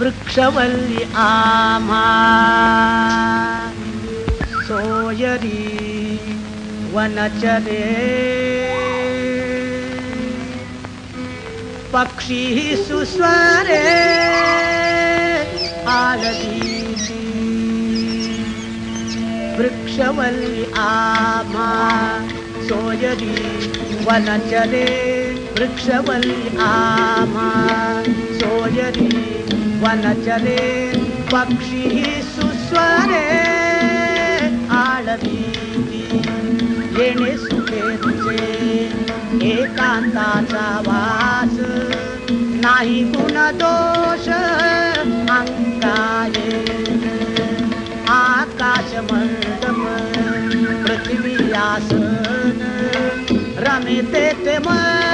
वृक्षवल्ली आम्हा सोयरी वनचरे पक्षी सुस्वरे आलदीति वृक्षवल्ली आम्हा सोयरी वनचरे वृक्षवल्ली आम्हा सोयरी वनचरे पक्षी सुस्वरे आळवीती येणे सुखे तुझे एकांताचा वास नाही गुण दोष अंगाये आकाश मंडप पृथ्वी आसन रमिते ते मन